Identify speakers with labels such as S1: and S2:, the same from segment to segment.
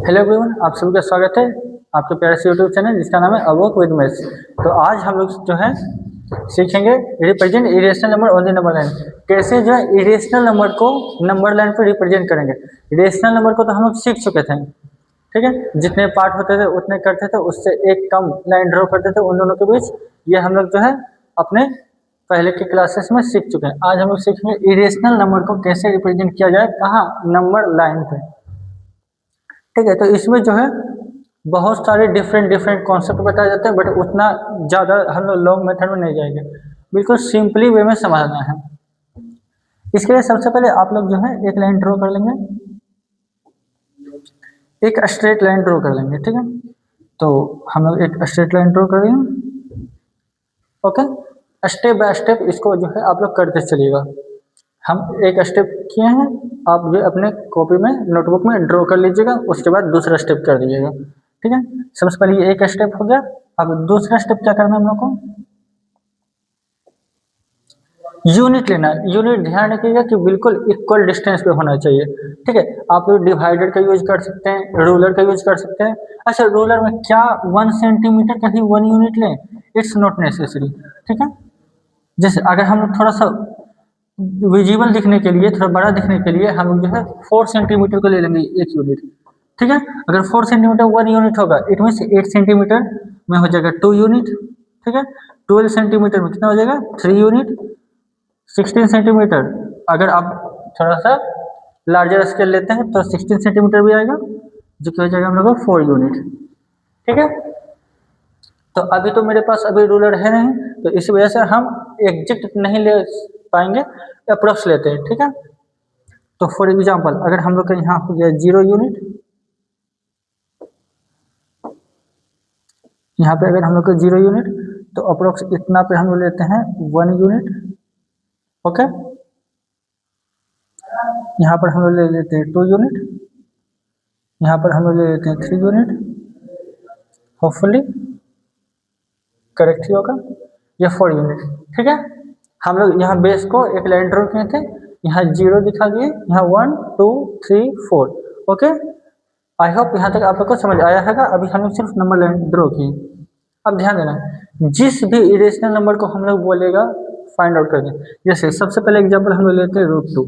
S1: Hello everyone, आप सभी का स्वागत है आपके प्यारे से यूट्यूब चैनल जिसका नाम है अवोक विद मैथ्स। तो आज हम लोग जो है सीखेंगे represent irrational number on the number line. कैसे जो है इरेशनल नंबर को नंबर लाइन पर रिप्रेजेंट करेंगे। इरेशनल नंबर को तो हम लोग सीख चुके थे, ठीक है। जितने पार्ट होते थे उतने करते थे, उससे एक कम लाइन ड्रॉ करते थे उन दोनों के बीच। ये हम लोग जो है अपने पहले के क्लासेस में सीख चुके हैं। आज हम लोग सीखेंगे इरेशनल नंबर को कैसे रिप्रेजेंट किया जाए, कहाँ, नंबर लाइन पे, ठीक है। तो इसमें जो है बहुत सारे डिफरेंट डिफरेंट कॉन्सेप्ट बताए जाते हैं, बट उतना ज़्यादा हम लोग लॉन्ग मेथड में नहीं जाएंगे, बिल्कुल सिंपली वे में समझना है। इसके लिए सबसे पहले आप लोग जो है एक लाइन ड्रॉ कर लेंगे, एक स्ट्रेट लाइन ड्रॉ कर लेंगे, ठीक है। तो हम लोग एक स्ट्रेट लाइन ड्रॉ कर लेंगे, ओके। स्टेप बाय स्टेप इसको जो है आप लोग करते चलिएगा। हम एक स्टेप किए हैं, आप ये अपने कॉपी में नोटबुक में ड्रॉ कर लीजिएगा, उसके बाद दूसरा स्टेप कर दीजिएगा, ठीक है। सबसे पहले ये एक स्टेप हो गया। अब दूसरा स्टेप क्या करना है हम लोग को, यूनिट लेना है। यूनिट ध्यान रखिएगा कि बिल्कुल इक्वल डिस्टेंस पे होना चाहिए, ठीक है। आप डिवाइडर का यूज कर सकते हैं, रूलर का यूज कर सकते हैं। अच्छा, रूलर में क्या 1 सेंटीमीटर का ही 1 यूनिट लें, इट्स नॉट नेसेसरी, ठीक है। जैसे अगर हम लोग थोड़ा सा विजिबल दिखने के लिए, थोड़ा बड़ा दिखने के लिए हम लोग जो है 4 सेंटीमीटर को ले लेंगे एक यूनिट, ठीक है। अगर 4 सेंटीमीटर 1 यूनिट होगा, इट मीन्स 8 सेंटीमीटर में हो जाएगा 2 यूनिट, ठीक है। 12 सेंटीमीटर में कितना हो जाएगा 3 यूनिट। 16 सेंटीमीटर अगर आप थोड़ा सा लार्जर स्केल लेते हैं तो 16 सेंटीमीटर भी आएगा, जो कि हो जाएगा हम लोग को 4 यूनिट, ठीक है। तो अभी तो मेरे पास अभी रूलर है नहीं, तो इस वजह से हम एग्जैक्ट नहीं ले पाएंगे, अप्रोक्स लेते हैं, ठीक है। तो फॉर एग्जांपल अगर हम लोग का यहाँ हो गया 0 यूनिट, यहाँ पे अगर हम लोग का 0 यूनिट, तो अप्रोक्स इतना पे हम लोग लेते हैं 1 यूनिट, ओके। यहाँ पर हम लोग ले लेते हैं 2 यूनिट, यहाँ पर हम लोग ले लेते हैं 3 यूनिट। होपफुली करेक्ट ही होगा, ये 4 यूनिट, ठीक है। हम लोग यहाँ बेस को एक लाइन ड्रॉ किए थे, यहाँ 0 दिखा दिए, यहाँ 1 2 3 4, ओके। आई होप यहाँ तक आप लोग को समझ आया है। अभी हम लोग सिर्फ नंबर लाइन ड्रॉ किए। अब ध्यान देना, जिस भी इरेशनल नंबर को हम लोग बोलेगा फाइंड आउट करके, जैसे सबसे पहले एग्जांपल हम लोग लेते हैं √2।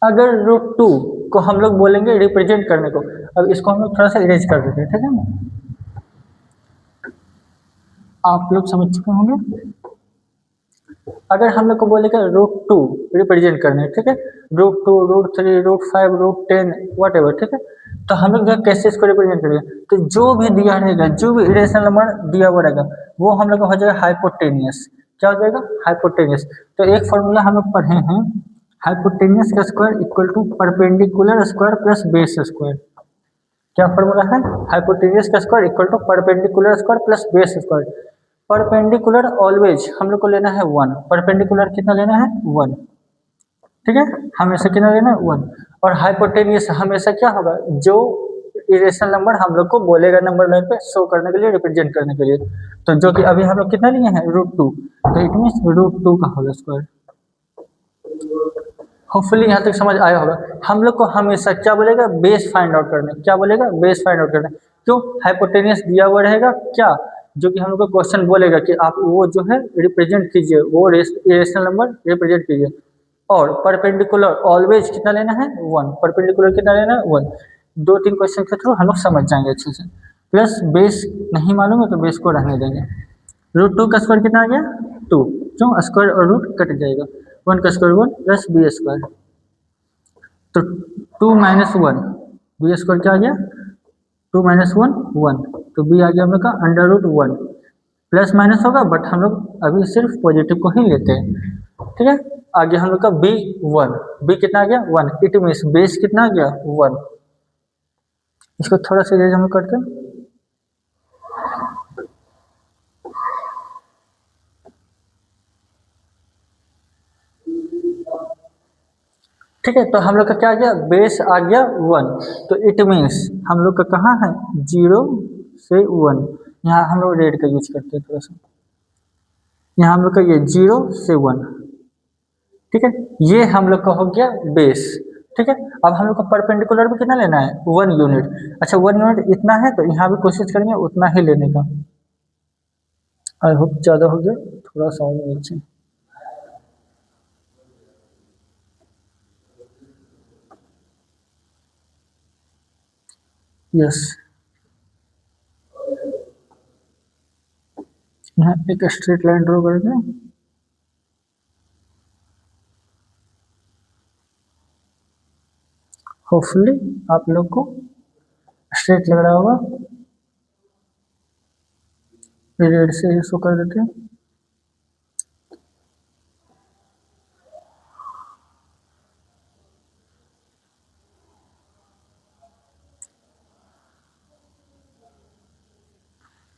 S1: अगर √2 को हम लोग बोलेंगे रिप्रेजेंट करने को, अब इसको हम लोग थोड़ा सा इरेज कर देते हैं, ठीक है ना। आप लोग समझ चुके होंगे। अगर हम लोग को बोलेगा √2 रिप्रेजेंट करने, ठीक है, √2 √3 √5 √10 वट एवर, ठीक है। तो हम लोग कैसे इसको रिप्रेजेंट करेंगे, तो जो भी दिया रहेगा, जो भी इरेशनल नंबर दिया हुआ रहेगा, वो हम लोग को हो जाएगा हाइपोटेनियस। क्या हो जाएगा, हाइपोटेनियस। तो एक फॉर्मूला हम लोग पढ़े हैं, हाइपोटेनियस का square equal to perpendicular square plus base square. क्या फॉर्मूला है, हाइपोटेनियस का square equal to perpendicular square plus base square. Perpendicular always हम लोग को लेना है 1, परपेंडिकुलर कितना लेना है 1, ठीक है, हमेशा कितना लेना है 1। और हाइपोटेनियस हमेशा क्या होगा, जो इरेशनल नंबर हम लोग को बोलेगा नंबर लाइन पे शो करने के लिए, रिप्रेजेंट करने के लिए। तो जो कि अभी हम लोग कितना लिए हैं √2, तो इट मीन्स √2 का होल स्क्वायर। होपफुली यहाँ तक समझ आया होगा। हम लोग को हमेशा क्या बोलेगा, बेस फाइंड आउट करना, क्या बोलेगा, बेस फाइंड आउट करना। क्यों, हाइपोटेनियस दिया हुआ रहेगा क्या, जो कि हम लोग को क्वेश्चन बोलेगा कि आप वो जो है रिप्रेजेंट कीजिए, वो इरेशनल नंबर रिप्रेजेंट कीजिए। और परपेंडिकुलर ऑलवेज कितना लेना है 1, परपेंडिकुलर कितना लेना है 1। 2-3 क्वेश्चन के थ्रू हम लोग समझ जाएंगे अच्छे से। प्लस बेस नहीं मालूम है तो बेस को रहने देंगे। √2 का स्क्वायर कितना आ गया 2, क्यों, स्क्वायर और रूट कट जाएगा, 1 का स्क्वायर 1 प्लस बी स्क्वायर। तो 2 - 1 बी स्क्वायर क्या आ गया, 2 - 1 1, तो बी आ गया हम लोग का √1। प्लस माइनस होगा बट हम लोग अभी सिर्फ पॉजिटिव को ही लेते हैं, ठीक है। आगे हम लोग का b1, b कितना आ गया 1, इट मीन्स बेस कितना आ गया 1। इसको थोड़ा सा हम लोग करते हैं, ठीक है। तो हम लोग का क्या आ गया, बेस आ गया 1, तो इट मीन्स हम लोग का कहाँ है 0 से 1। यहाँ हम लोग रेड का यूज करते हैं थोड़ा सा, यहाँ हम लोग का ये 0 से 1, ठीक है। ये हम लोग का हो गया बेस। ठीक है। अब हम लोग को परपेंडिकुलर भी कितना लेना है, 1 यूनिट। अच्छा 1 यूनिट इतना है तो यहाँ भी कोशिश करेंगे उतना ही लेने का। आई होप ज़्यादा हो गया, थोड़ा सा और नीचे। यस, यहाँ एक स्ट्रेट लाइन ड्रॉ करेंगे। होपफुली आप लोग को स्ट्रेट लग रहा होगा। रेड से इसको कर देते हैं।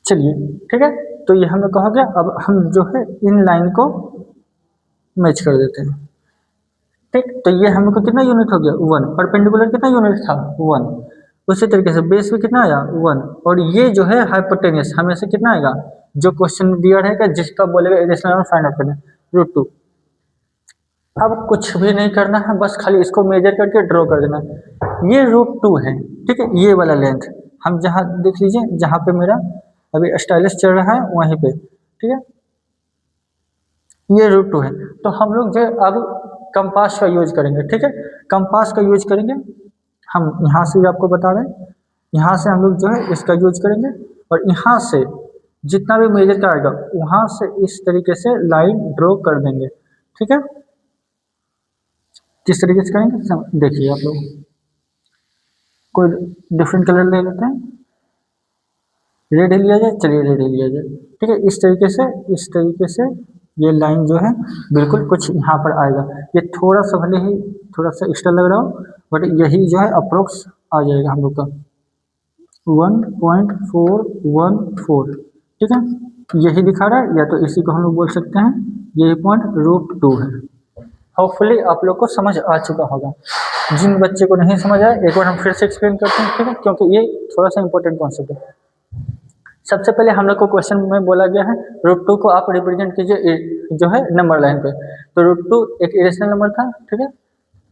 S1: चलिए ठीक है, तो ये हमें कहा गया। अब हम जो है इन लाइन को मैच कर देते हैं। ठीक, तो ये हमको कितना यूनिट हो गया, 1। परपेंडिकुलर कितना यूनिट था, 1। उसी तरीके से बेस भी कितना आया, 1। और ये जो है हाइपोटेनियस हमें से कितना आएगा, जो क्वेश्चन दिया रहेगा जिसका बोलेगा इरेशनल फाइंड आउट करना, √2। अब कुछ भी नहीं करना है, बस खाली इसको मेजर करके ड्रॉ कर देना। ये √2 है, ठीक है, ये वाला लेंथ हम जहाँ देख लीजिए, जहाँ पे मेरा अभी स्टाइलिश चल रहा है वहीं पे, ठीक है, ये √2 है। तो हम लोग जो अब कंपास का यूज करेंगे, ठीक है, कंपास का यूज करेंगे। हम यहाँ से भी आपको बता रहे हैं, यहाँ से हम लोग जो है इसका यूज करेंगे, और यहाँ से जितना भी मेजर का आएगा वहाँ से इस तरीके से लाइन ड्रॉ कर देंगे, ठीक है। किस तरीके से करेंगे देखिए आप लोग, कोई डिफरेंट कलर ले लेते हैं, रेड ही लिया जाए, चलिए रेड ही लिया जाए, ठीक है। इस तरीके से ये लाइन जो है बिल्कुल कुछ यहाँ पर आएगा। ये थोड़ा सा भले ही थोड़ा सा एक्स्ट्रा लग रहा हो, बट यही जो है अप्रोक्स आ जाएगा हम लोग का 1.414, ठीक है, यही दिखा रहा है। या तो इसी को हम लोग बोल सकते हैं यही पॉइंट √2 है। होपफुली आप लोग को समझ आ चुका होगा। जिन बच्चे को नहीं समझ आया एक बार हम फिर से एक्सप्लेन करते हैं, ठीक है, क्योंकि ये थोड़ा सा इंपॉर्टेंट कॉन्सेप्ट है। सबसे पहले हम लोग को क्वेश्चन में बोला गया है √2 को आप रिप्रेजेंट कीजिए जो है नंबर लाइन पे। तो √2 एक इरेशनल नंबर था, ठीक है,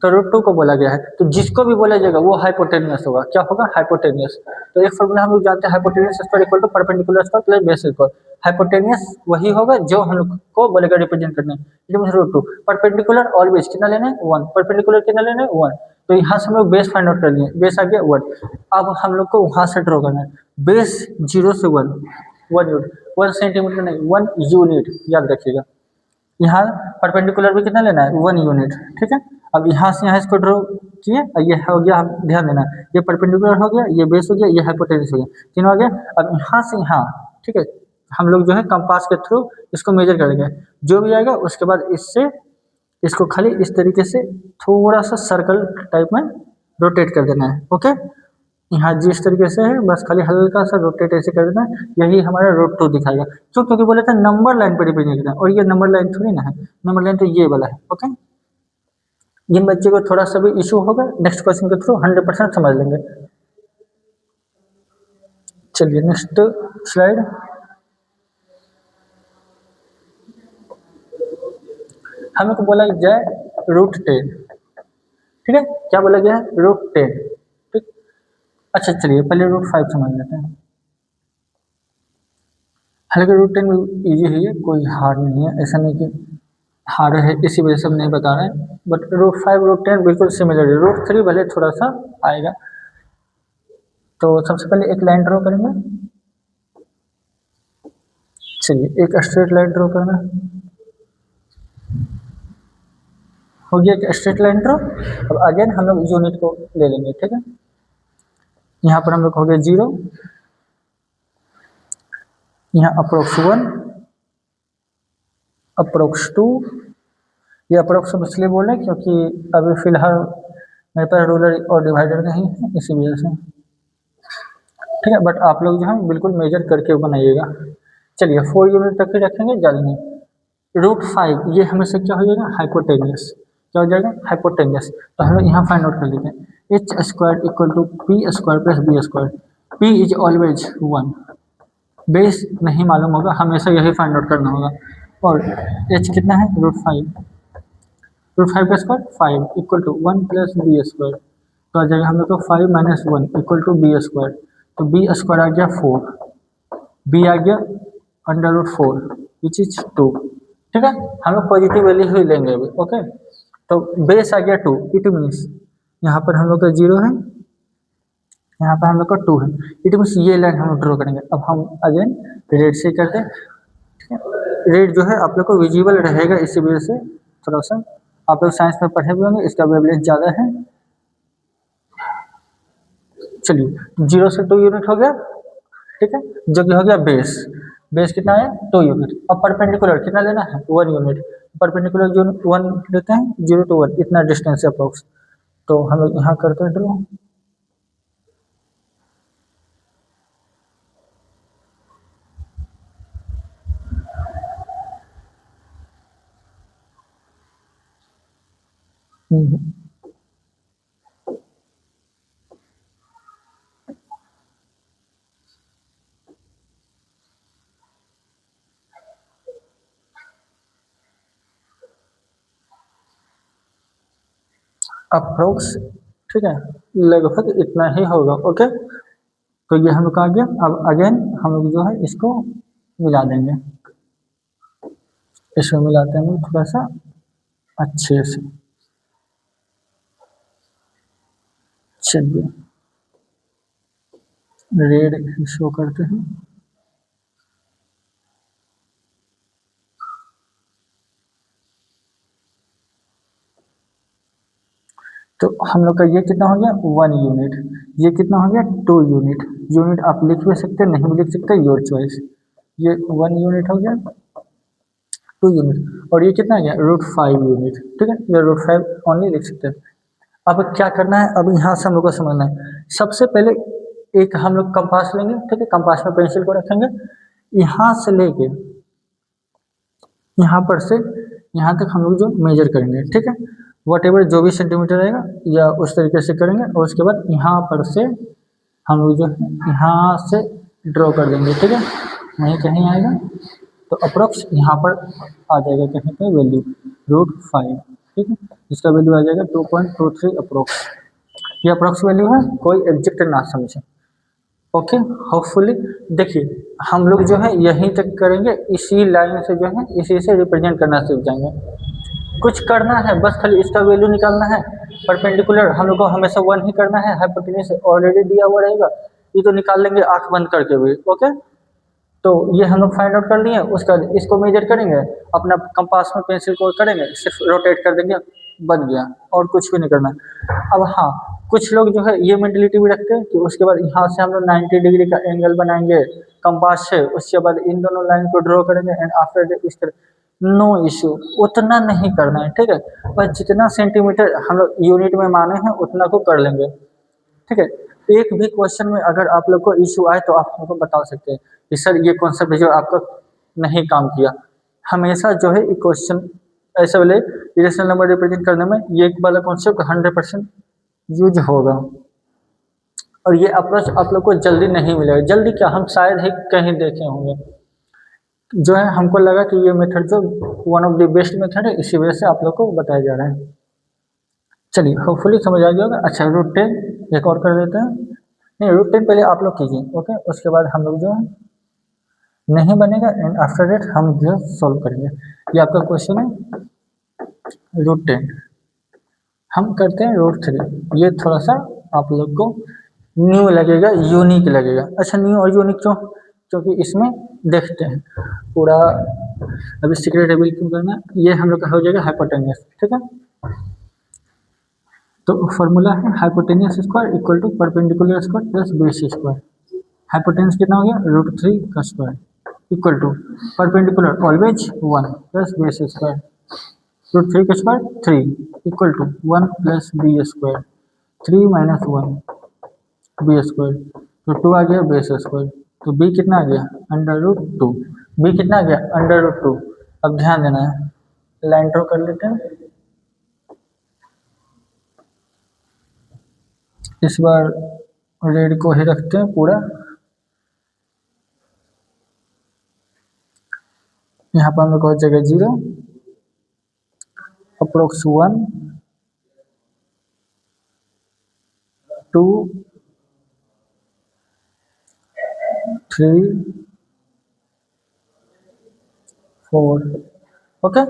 S1: तो √2 को बोला गया है, तो जिसको भी बोला जाएगा वो हाइपोटेनियस होगा। क्या होगा, हाइपोटेनियस। तो एक फॉर्मूला हम लोग जानते हैं, hypotenuse square equal to perpendicular square plus base square. Hypotenuse वही होगा जो हम लोग को बोलेगा रिप्रेजेंट करना है, √2। परपेंडिकुलर ऑलवेज कितना लेना है, 1। परपेंडिकुलर कितना लेना है, 1। तो यहाँ से हम लोग बेस फाइंड आउट कर लिए, बेस आ गया 1। अब हम लोग को वहां से ड्रॉ करना है, बेस 0 से 1 यूनिट, 1 सेंटीमीटर नहीं, 1 यूनिट, याद रखिएगा। यहाँ परपेंडिकुलर भी कितना लेना है, 1 यूनिट, ठीक है। अब यहाँ से यहाँ इसको ड्रॉ किए, ये हो गया, ध्यान देना, ये परपेंडिकुलर हो गया, ये बेस हो गया, ये हाइपोटेनियस हो गया, तीनों आ गया। अब यहाँ से यहाँ, ठीक है, हम लोग जो है कंपास के थ्रू इसको मेजर करेंगे, जो भी आएगा उसके बाद इससे इसको खाली इस तरीके से थोड़ा सा सर्कल टाइप में रोटेट कर देना है, ओके। यहाँ जिस तरीके से है बस खाली हल्का सा रोटेट ऐसे कर देना है, यही हमारा √2 दिखाएगा। क्यों, क्योंकि बोले थे नंबर लाइन पर रिप्रेजेंट करना है, और ये नंबर लाइन थोड़ी ना है, नंबर लाइन तो ये वाला है, ओके। जिन बच्चे को थोड़ा सा भी इशू होगा नेक्स्ट क्वेश्चन के थ्रू 100% समझ लेंगे। चलिए नेक्स्ट स्लाइड। हमें को बोला जाए √10, ठीक है, क्या बोला गया है, √10, ठीक। अच्छा चलिए पहले √5 समझ लेते हैं। हालांकि √10 भी ईजी है, कोई हार्ड नहीं है, ऐसा नहीं कि हार्ड है इसी वजह से हम नहीं बता रहे हैं, बट √5 √10 बिल्कुल सिमिलर है। √3 भले थोड़ा सा आएगा। तो सबसे पहले एक लाइन ड्रॉ करेंगे, चलिए एक स्ट्रेट लाइन ड्रॉ करना हो गया, एक स्ट्रेट लाइन ड्रॉ। अब अगेन हम लोग यूनिट को ले लेंगे, ठीक है, यहाँ पर हम लोग हो गया 0, यहाँ अप्रोक्स 1, अप्रोक्स 2, ये अप्रोक्स इसलिए बोल रहे हैं क्योंकि अभी फिलहाल मेरे पास रूलर और डिवाइडर नहीं है, इसी वजह से, ठीक है। बट आप लोग जो है बिल्कुल मेजर करके बनाइएगा। चलिए 4 यूनिट तक ही रखेंगे, ज़्यादा नहीं। √5 ये हमेशा क्या हो जाएगा, हाइपोटेनियस, क्या हो जाएगा, हाइपोटेनियस। तो हम लोग यहाँ फाइंड आउट कर लेते हैं, h² equal to p² plus b²। p is always 1, base नहीं मालूम होगा, हमेशा यही फाइंड आउट करना होगा। और h कितना है, √5। रूट 5 का square 5 equal to 1 plus B square. तो आ जाएगा हम लोग को 5 minus 1 equal to B square. तो बी स्क्वायर आ गया 4, बी आ गया अंडर रूट 4 विच इज 2। ठीक है, हम लोग पॉजिटिव वैल्यू ही लेंगे अभी। ओके, तो बेस आ गया 2, इट मीन्स यहाँ पर हम लोग का 0 है, यहाँ पर हम लोग का 2 है, इट मीन्स ये लाइन हम लोग ड्रॉ करेंगे। अब हम अगेन रेड से करते हैं। रेड जो है आप लोग को विजिबल रहेगा, इसी वजह से थोड़ा सा आप लोग साइंस में पढ़े हुए होंगे, इसका वेवलेंथ ज़्यादा है। चलिए 0 से 2 यूनिट हो गया, ठीक है, जो कि हो गया बेस। बेस कितना है 2 यूनिट। अब परपेंडिकुलर कितना लेना है 1 यूनिट। परपेंडिकुलर जो 1 लेते हैं 0 to 1 इतना डिस्टेंस है अप्रोक्स। तो हम लोग यहाँ करते हैं ड्रॉ। अप्रोक्स, ठीक है, लगभग इतना ही होगा। ओके, तो ये हम लोग का आ गया। अब अगेन हम लोग जो है इसको मिला देंगे, इसको मिलाते हैं थोड़ा सा अच्छे से। चलिए रेड शो करते हैं। तो हम लोग का ये कितना हो गया 1 यूनिट, ये कितना हो गया 2 यूनिट। यूनिट आप लिख भी सकते हैं, नहीं भी लिख सकते, योर चॉइस। ये 1 यूनिट हो गया, 2 यूनिट, और ये कितना गया रूट 5 यूनिट। ठीक है, ये रूट 5 ओनली लिख सकते हैं। अब क्या करना है, अब यहाँ से हम लोग को समझना है। सबसे पहले एक हम लोग कंपास लेंगे, ठीक है, कंपास में पेंसिल को रखेंगे, यहाँ से लेके यहाँ पर से यहाँ तक हम लोग जो मेजर करेंगे, ठीक है, वट एवर जो भी सेंटीमीटर रहेगा या उस तरीके से करेंगे। और उसके बाद यहाँ पर से हम लोग जो है यहाँ से ड्रॉ कर देंगे, ठीक है, वहीं कहीं आएगा। तो अप्रोक्स यहाँ पर आ जाएगा कहीं पे वैल्यू रूट 5, ठीक है, इसका वैल्यू आ जाएगा 2.23 अप्रोक्स। ये अप्रोक्स वैल्यू है, कोई एग्जैक्ट ना समझे। ओके, होपफुली देखिए हम लोग जो है यहीं तक करेंगे, इसी लाइन से जो है इसी से रिप्रेजेंट करना सीख जाएंगे। कुछ करना है बस खाली इसका वैल्यू निकालना है। परपेंडिकुलर हम लोग को हमेशा 1 ही करना है, हाइपोटेन्यूज ऑलरेडी दिया हुआ रहेगा, ये तो निकाल लेंगे आंख बंद करके भी। ओके, तो ये हम लोग फाइंड आउट कर लिए। उसका इसको मेजर करेंगे, अपना कंपास में पेंसिल को करेंगे, सिर्फ रोटेट कर देंगे, बन गया, और कुछ भी नहीं करना। अब हाँ, कुछ लोग जो है ये मेंटलिटी भी रखते हैं कि उसके बाद यहाँ से हम लोग 90 डिग्री का एंगल बनाएंगे कंपास से, उसके बाद इन दोनों लाइन को ड्रॉ करेंगे एंड आफ्टर इस तरह। नो इश्यू, उतना नहीं करना है, ठीक है, बस जितना सेंटीमीटर हम लोग यूनिट में माने हैं उतना को कर लेंगे। ठीक है, एक भी क्वेश्चन में अगर आप लोग को इशू आए तो आप हमको बता सकते हैं कि सर ये कॉन्सेप्ट जो आपका नहीं काम किया। हमेशा जो है ये क्वेश्चन ऐसे वाले इरेशनल नंबर रिप्रेजेंट करने में ये वाला कॉन्सेप्ट 100% यूज होगा। और ये अप्रोच आप लोग को जल्दी नहीं मिलेगा, जल्दी क्या, हम शायद ही कहीं देखे होंगे। जो है हमको लगा कि ये मेथड जो one of the best method है, इसी वजह से आप लोग को बताया जा रहा है। चलिए होपफुली समझ आ गया होगा। अच्छा रूट 10 एक और कर देते हैं। नहीं, रूट 10 पहले आप लोग कीजिए, ओके, उसके बाद हम लोग जो है नहीं बनेगा एंड आफ्टर डेट हम जो सॉल्व करेंगे। ये आपका क्वेश्चन है रूट 10, हम करते हैं रूट 3। ये थोड़ा सा आप लोग को न्यू लगेगा, यूनिक लगेगा। अच्छा न्यू और यूनिक क्यों, क्योंकि इसमें देखते हैं पूरा, अभी सीक्रेट रिवील क्यों करना, ये हम लोग का हो जाएगा हाइपोटेन्यूस। ठीक है, तो फॉर्मूला है hypotenuse square equal to perpendicular square plus base square. Hypotenuse कितना हो गया रूट 3 का square equal to perpendicular always 1 plus base square. Root 3 का square 3 equal to 1 plus B square, 3 minus 1 B square. तो 2 आ गया बेस स्क्वायर। तो B कितना आ गया अंडर रूट 2, बी कितना आ गया अंडर रूट 2। अब ध्यान देना है, लाइन ड्रॉ कर लेते हैं। इस बार रेड को ही रखते हैं पूरा। यहाँ पर हम लोग हो जाएगा 0। अब अप्रोक्स 1 2 3 4। ओके,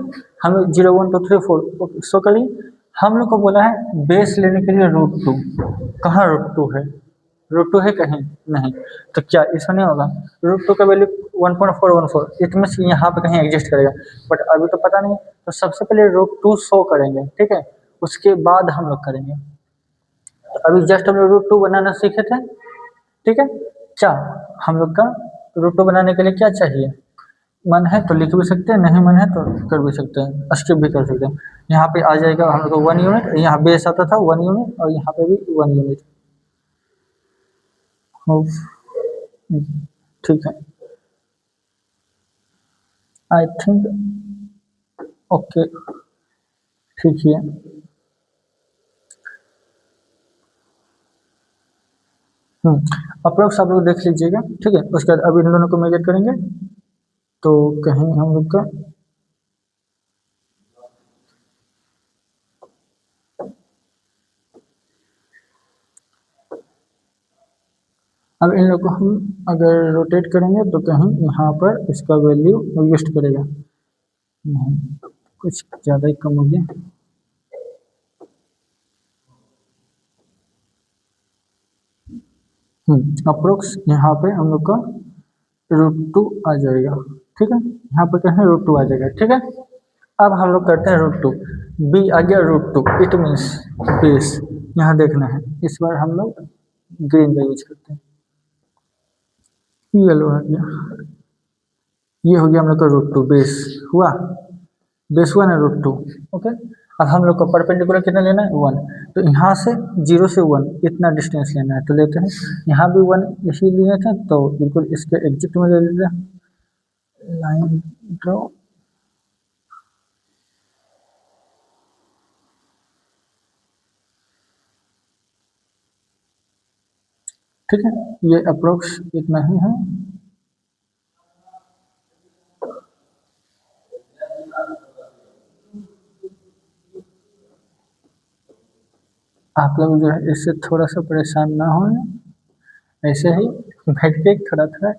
S1: हम लोग 0 1 2 3 4 सो करिए। हम लोग को बोला है बेस लेने के लिए √2। कहाँ √2 है? √2 है कहीं नहीं, तो क्या इसमें नहीं होगा? √2 का वैल्यू 1.414, इट मीन्स यहाँ पे कहीं एग्जिस्ट करेगा, बट अभी तो पता नहीं। तो सबसे पहले √2 शो करेंगे, ठीक है, उसके बाद हम लोग करेंगे। तो अभी जस्ट हम लोग √2 बनाना सीखे थे, ठीक है। क्या हम लोग का √2 बनाने के लिए क्या चाहिए? मन है तो लिख भी सकते हैं, नहीं मन है तो कर भी सकते हैं, स्किप भी कर सकते हैं। यहाँ पे आ जाएगा हम लोग को 1 यूनिट, यहाँ बेस आता था 1 यूनिट, और यहाँ पे भी 1 यूनिट। ठीक है, आई थिंक ओके, ठीक है। अप्रोक्स आप लोग देख लीजिएगा, ठीक है। उसके बाद अब इन दोनों को मेजर करेंगे, तो कहीं हम लोग का अब इन लोग को हम अगर रोटेट करेंगे तो कहीं यहाँ पर इसका वैल्यू एग्जिस्ट करेगा नहीं, कुछ ज़्यादा ही कम हो गया। अप्रोक्स यहाँ पे हम लोग का √2 आ जाएगा, ठीक है। यहाँ पे कहें √2 आ जाएगा, ठीक है। अब हम लोग करते हैं √2, बी आ गया √2, इट मीन्स बेस। यहाँ देखना है, इस बार हम लोग ग्रीन का यूज करते हैं, येलो आ गया, ये हो गया हम लोग का √2 बेस हुआ, बेस हुआ ना √2। ओके, अब हम लोग को परपेंडिकुलर कितना लेना है? 1। तो यहाँ से 0 से 1 इतना डिस्टेंस लेना है, तो लेते हैं। यहाँ भी 1 इसी लिए थे, तो बिल्कुल इसके एग्जिट में ले लेते हैं, लाइन ड्रॉ। ठीक है, ये अप्रोक्स इतना ही है। आप लोग जो है इससे थोड़ा सा परेशान ना हो, ऐसे ही बैठ के थोड़ा थोड़ा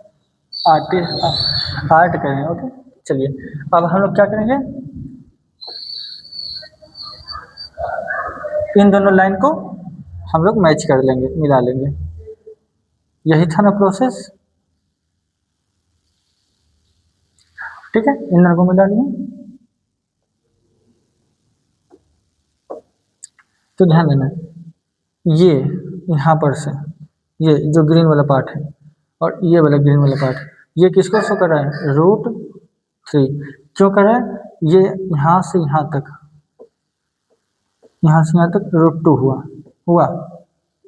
S1: आर्ट करें। ओके, चलिए अब हम लोग क्या करेंगे, इन दोनों लाइन को हम लोग मैच कर लेंगे, मिला लेंगे। यही था ना प्रोसेस, ठीक है। इन दोनों को मिला लिया, तो ध्यान देना ये यहाँ पर से ये जो ग्रीन वाला पार्ट है और ये वाला ग्रीन वाला पार्ट, ये किसको शो कर रहा है? √3। क्यों कर रहा है? ये यहाँ से यहाँ तक, यहाँ से यहाँ तक √2 हुआ हुआ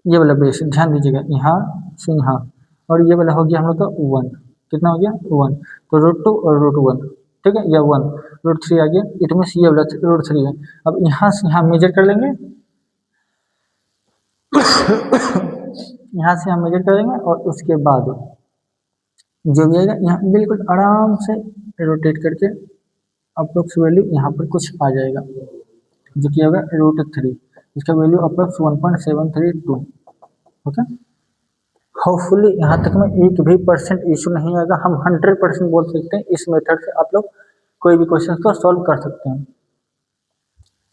S1: ये वाला बेस, ध्यान दीजिएगा, यहाँ से यहाँ, और ये वाला हो गया हम लोग का 1। कितना हो गया? 1। तो √2 और √1, ठीक है, या 1 √3 आ गया, इट मीन्स ये वाला √3 है। अब यहाँ से यहाँ मेजर कर लेंगे यहाँ से हम मेजर करेंगे, और उसके बाद जो भी आएगा यहाँ बिल्कुल आराम से रोटेट करके अप्रोक्स वैल्यू यहाँ पर कुछ आ जाएगा, जो कि होगा √3। इसका वैल्यू अप्रोक्स 1.732। ओके, होपफुली यहाँ तक में एक भी परसेंट इशू नहीं आएगा। हम 100% बोल सकते हैं इस मेथड से आप लोग कोई भी क्वेश्चन को सॉल्व कर सकते हैं।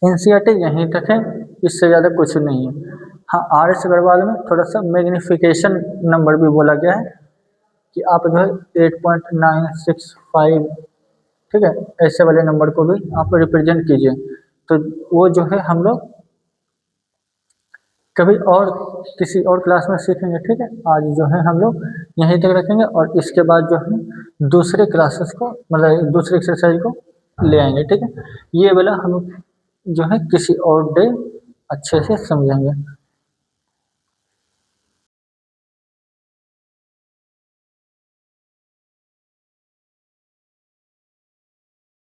S1: एनसीईआरटी यहीं तक है, इससे ज़्यादा कुछ नहीं है। हाँ, RS अग्रवाल में थोड़ा सा मैग्निफिकेशन नंबर भी बोला गया है कि आप जो है 8.965, ठीक है, ऐसे वाले नंबर को भी आप रिप्रेजेंट कीजिए। तो वो जो है हम लोग कभी और किसी और क्लास में सीखेंगे, ठीक है। आज जो है हम लोग यहीं तक रखेंगे, और इसके बाद जो है दूसरे क्लासेस को, मतलब दूसरे एक्सरसाइज को ले आएंगे, ठीक है। ये वाला हम जो है किसी और डे अच्छे से समझेंगे।